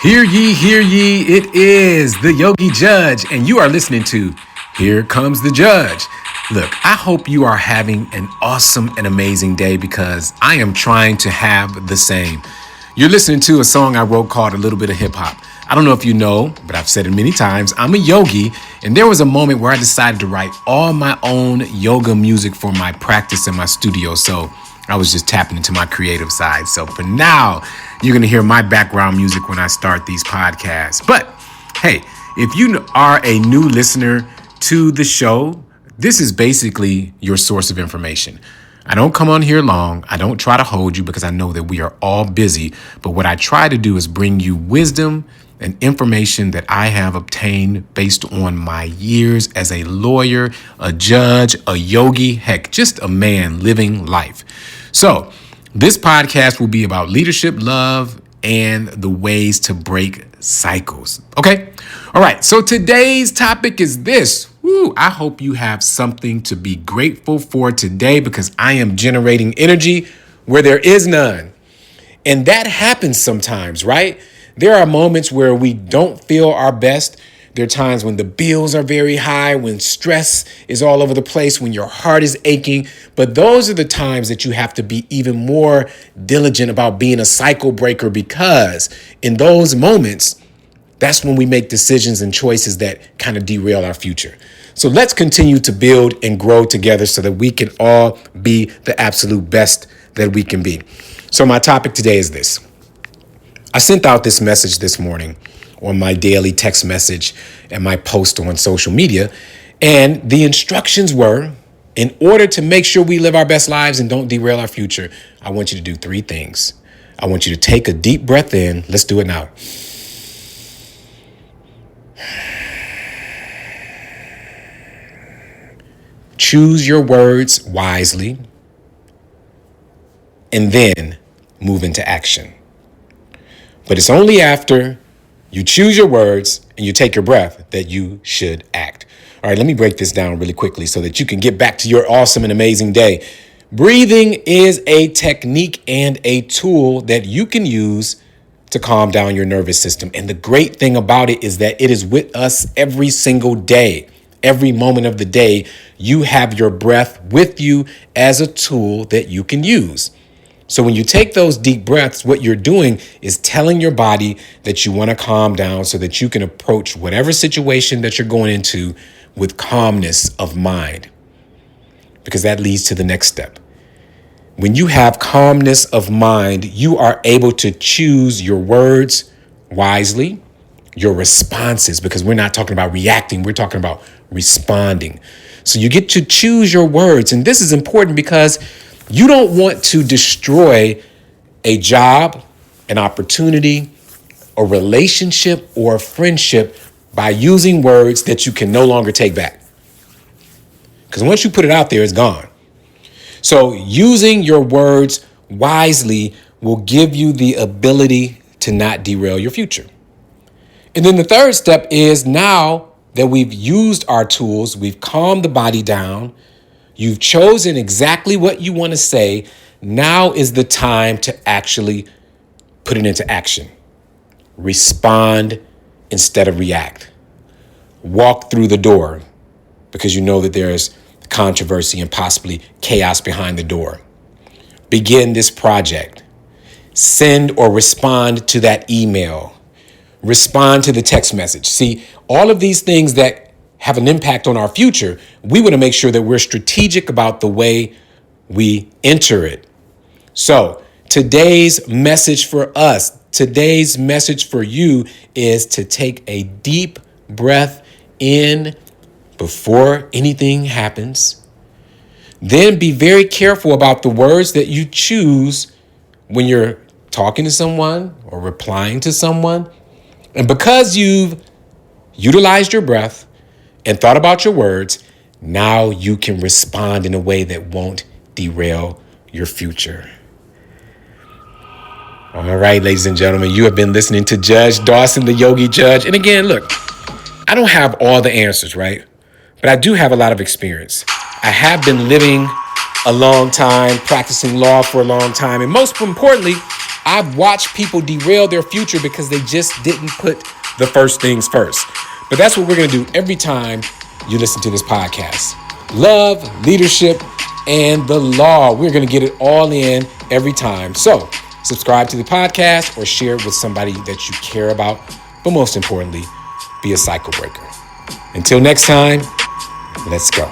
Hear ye, it is the Yogi Judge, and you are listening to Here Comes the Judge. Look, I hope you are having an awesome and amazing day because I am trying to have the same. You're listening to a song I wrote called A Little Bit of Hip Hop. I don't know if you know, but I've said it many times, I'm a yogi, and there was a moment where I decided to write all my own yoga music for my practice in my studio, so I was just tapping into my creative side. So for now, you're going to hear my background music when I start these podcasts. But hey, if you are a new listener to the show, this is basically your source of information. I don't come on here long. I don't try to hold you because I know that we are all busy. But what I try to do is bring you wisdom and information that I have obtained based on my years as a lawyer, a judge, a yogi, heck, just a man living life. So this podcast will be about leadership, love, and the ways to break cycles. Okay? All right. So today's topic is this. I hope you have something to be grateful for today because I am generating energy where there is none. And that happens sometimes, right? There are moments where we don't feel our best. There are times when the bills are very high, when stress is all over the place, when your heart is aching. But those are the times that you have to be even more diligent about being a cycle breaker because in those moments, that's when we make decisions and choices that kind of derail our future. So let's continue to build and grow together so that we can all be the absolute best that we can be. So my topic today is this. I sent out this message this morning on my daily text message and my post on social media. And the instructions were, in order to make sure we live our best lives and don't derail our future, I want you to do three things. I want you to take a deep breath in. Let's do it now. Choose your words wisely, and then move into action. But it's only after you choose your words and you take your breath that you should act. All right, let me break this down really quickly so that you can get back to your awesome and amazing day. Breathing is a technique and a tool that you can use to calm down your nervous system. And the great thing about it is that it is with us every single day. Every moment of the day, you have your breath with you as a tool that you can use. So when you take those deep breaths, what you're doing is telling your body that you want to calm down so that you can approach whatever situation that you're going into with calmness of mind, because that leads to the next step. When you have calmness of mind, you are able to choose your words wisely, your responses, because we're not talking about reacting, we're talking about responding. So you get to choose your words. And this is important because you don't want to destroy a job, an opportunity, a relationship, or a friendship by using words that you can no longer take back. Because once you put it out there, it's gone. So using your words wisely will give you the ability to not derail your future. And then the third step is, now that we've used our tools, we've calmed the body down, you've chosen exactly what you want to say, now is the time to actually put it into action. Respond instead of react. Walk through the door because you know that there's controversy and possibly chaos behind the door. Begin this project. Send or respond to that email. Respond to the text message. See, all of these things that have an impact on our future, we want to make sure that we're strategic about the way we enter it. So today's message for us, today's message for you is to take a deep breath in before anything happens. Then be very careful about the words that you choose when you're talking to someone or replying to someone. And because you've utilized your breath and thought about your words, now you can respond in a way that won't derail your future. All right, ladies and gentlemen, you have been listening to Judge Dawson, the Yogi Judge. And again, look, I don't have all the answers, right? But I do have a lot of experience. I have been living a long time, practicing law for a long time. And most importantly, I've watched people derail their future because they just didn't put the first things first. But that's what we're going to do every time you listen to this podcast. Love, leadership, and the law. We're going to get it all in every time. So subscribe to the podcast or share it with somebody that you care about. But most importantly, be a cycle breaker. Until next time, let's go.